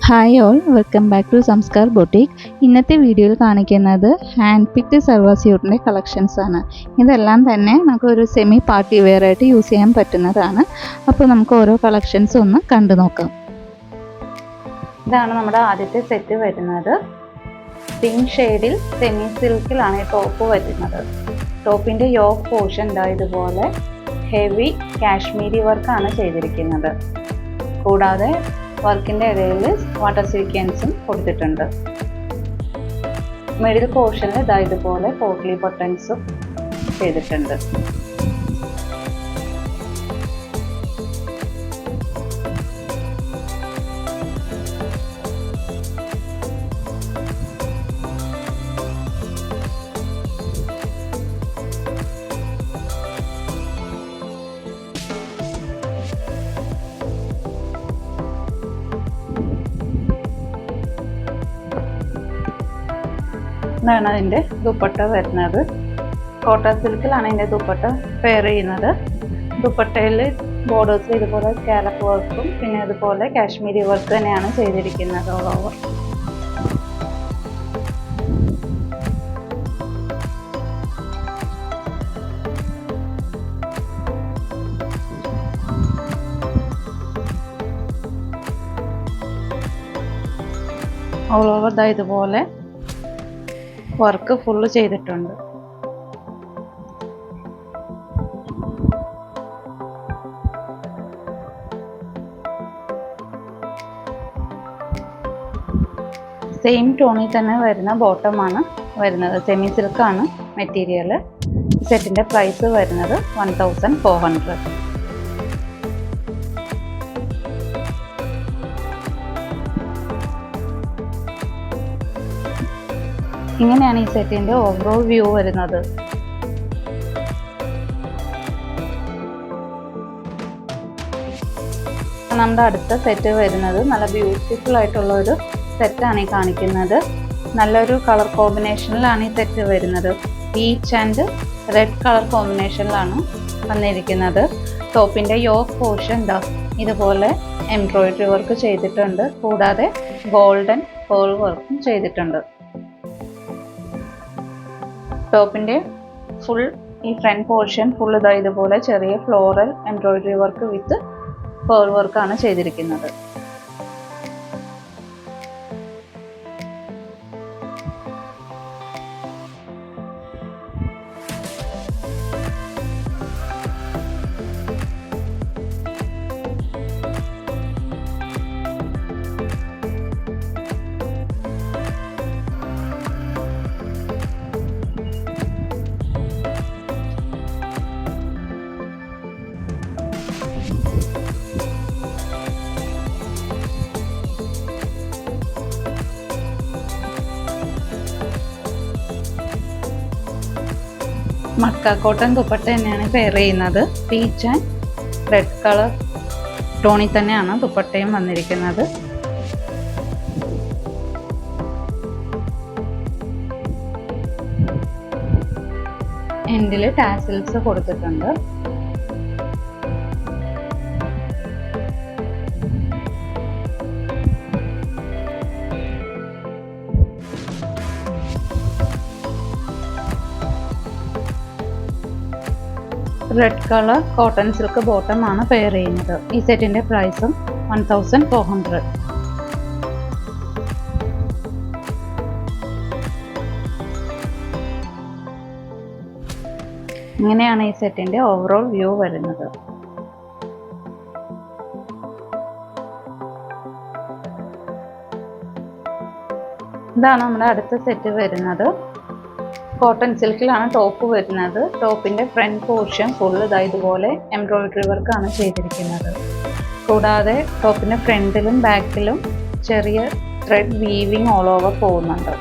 Hi all, welcome back to Sanskar boutique. ഇന്നത്തെ വീഡിയോയിൽ കാണിക്കുന്നത് ഹാൻഡ് പിക്ഡ് സർവ സ്യൂട്ടിൻ്റെ കളക്ഷൻസ് ആണ്. ഇതെല്ലാം തന്നെ നമുക്ക് ഒരു സെമി പാർട്ടി വെയർ ആയിട്ട് യൂസ് ചെയ്യാൻ പറ്റുന്നതാണ്. അപ്പോൾ നമുക്ക് ഓരോ കളക്ഷൻസ് ഒന്ന് കണ്ടു നോക്കാം. ഇതാണ് നമ്മുടെ ആദ്യത്തെ സെറ്റ് വരുന്നത്. പിങ്ക് ഷെയ്ഡിൽ സെമി സിൽക്കിലാണ് ഈ ടോപ്പ് വരുന്നത്. ടോപ്പിൻ്റെ യോക്ക് പോർഷൻ ഇതുപോലെ ഹെവി കാശ്മീരി വർക്കാണ് ചെയ്തിരിക്കുന്നത്. കൂടാതെ വർക്കിൻ്റെ ഇടയിൽ വാട്ടർ സീക്വൻസും കൊടുത്തിട്ടുണ്ട്. മിഡിൽ പോർഷനിൽ ഇതുപോലെ പോട്ട്ലി ബട്ടൺസും ചെയ്തിട്ടുണ്ട്. ഇതാണ് അതിൻ്റെ ദുപ്പട്ട വരുന്നത്. കോട്ടൺ സിൽക്കിലാണ് അതിൻ്റെ ദുപ്പട്ട പെയർ ചെയ്യുന്നത്. ദുപ്പട്ടയിൽ ബോർഡേഴ്സിൽ ഇതുപോലെ സ്കാലപ്പ് വർക്കും പിന്നെ അതുപോലെ കാശ്മീരി വർക്ക് തന്നെയാണ് ചെയ്തിരിക്കുന്നത് ഓൾ ഓവർ. ഓൾ ഓവർ ഇതുപോലെ വർക്ക് ഫുള്ള് ചെയ്തിട്ടുണ്ട്. സെയിം ടോണിൽ തന്നെ വരുന്ന ബോട്ടമാണ് വരുന്നത്. സെമി സിൽക്കാണ് മെറ്റീരിയൽ. സെറ്റിൻ്റെ പ്രൈസ് വരുന്നത് 1400. ഇങ്ങനെയാണ് ഈ സെറ്റിൻ്റെ ഓവറോൾ വ്യൂ വരുന്നത്. നമ്മുടെ അടുത്ത സെറ്റ് വരുന്നത് നല്ല ബ്യൂട്ടിഫുൾ ആയിട്ടുള്ള ഒരു സെറ്റാണ് ഈ കാണിക്കുന്നത്. നല്ലൊരു കളർ കോമ്പിനേഷനിലാണ് ഈ സെറ്റ് വരുന്നത്. പീച്ച് ആൻഡ് റെഡ് കളർ കോമ്പിനേഷനിലാണ് വന്നിരിക്കുന്നത്. ടോപ്പിൻ്റെ യോക്ക് പോർഷൻ ഇതുപോലെ എംബ്രോയിഡറി വർക്ക് ചെയ്തിട്ടുണ്ട്. കൂടാതെ ഗോൾഡൻ പേൾ വർക്കും ചെയ്തിട്ടുണ്ട്. ടോപ്പിൻ്റെ ഫുൾ ഈ ഫ്രണ്ട് പോർഷൻ ഫുൾ ഇതുപോലെ ചെറിയ floral embroidery work with pearl വർക്കാണ് ചെയ്തിരിക്കുന്നത്. മക്ക കോട്ടൺ ദുപ്പട്ട തന്നെയാണ് പെയർ ചെയ്യുന്നത്. പീച്ച് ആൻഡ് റെഡ് കളർ ടോണിൽ തന്നെയാണ് ദുപ്പട്ടയും വന്നിരിക്കുന്നത്. എൻഡിൽ ടാസിൽസ് കൊടുത്തിട്ടുണ്ട്. റെഡ് കളർ കോട്ടൺ സിൽക്ക് ബോട്ടമാണ് പെയർ ചെയ്യുന്നത്. ഈ സെറ്റിൻ്റെ പ്രൈസും 1400. ഇങ്ങനെയാണ് ഈ സെറ്റിൻ്റെ ഓവറോൾ വ്യൂ വരുന്നത്. ഇതാണ് നമ്മുടെ അടുത്ത സെറ്റ് വരുന്നത്. കോട്ടൺ സിൽക്കിലാണ് ടോപ്പ് വരുന്നത്. ടോപ്പിൻ്റെ ഫ്രണ്ട് പോർഷൻ ഫുള്ള് ഇതുപോലെ എംബ്രോയിഡറി വർക്കാണ് ചെയ്തിരിക്കുന്നത്. കൂടാതെ ടോപ്പിൻ്റെ ഫ്രണ്ടിലും ബാക്കിലും ചെറിയ ത്രെഡ് വീവിങ് ഓൾ ഓവർ പോകുന്നുണ്ട്.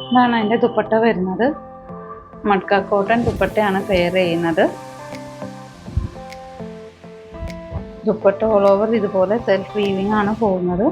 ഇതാണ് അതിൻ്റെ ദുപ്പട്ട വരുന്നത്. മഡ്ക കോട്ടൺ ദുപ്പട്ടയാണ് പെയർ ചെയ്യുന്നത്. ദുപ്പട്ട ഓൾ ഓവർ ഇതുപോലെ സെൽഫ് വീവിംഗ് ആണ് പോകുന്നത്.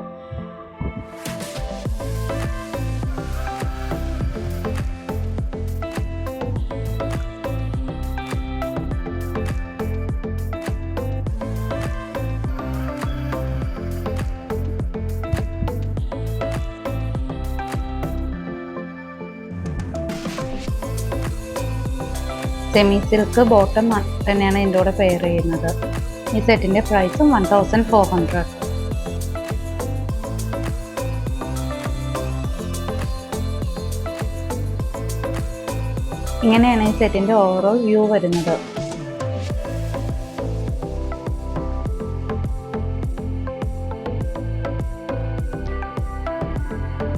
സെമി സിൽക്ക് ബോട്ടം തന്നെയാണ് ഇതിൻ്റെ കൂടെ പെയർ ചെയ്യുന്നത്. ഈ സെറ്റിൻ്റെ പ്രൈസും 1400. ഇങ്ങനെയാണ് ഈ സെറ്റിൻ്റെ ഓവറോൾ വ്യൂ വരുന്നത്.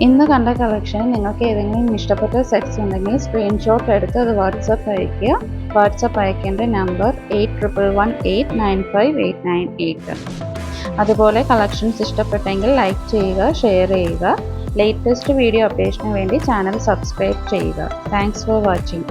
ഇന്ന് കണ്ട കളക്ഷൻ നിങ്ങൾക്ക് ഏതെങ്കിലും ഇഷ്ടപ്പെട്ട സെറ്റ്സ് ഉണ്ടെങ്കിൽ സ്ക്രീൻഷോട്ട് എടുത്ത് അത് വാട്സപ്പ് അയയ്ക്കുക. വാട്സപ്പ് അയക്കേണ്ട നമ്പർ 8118958988. അതുപോലെ കളക്ഷൻസ് ഇഷ്ടപ്പെട്ടെങ്കിൽ ലൈക്ക് ചെയ്യുക, ഷെയർ ചെയ്യുക. ലേറ്റസ്റ്റ് വീഡിയോ അപ്ഡേഷന് വേണ്ടി ചാനൽ സബ്സ്ക്രൈബ് ചെയ്യുക. Thanks for watching.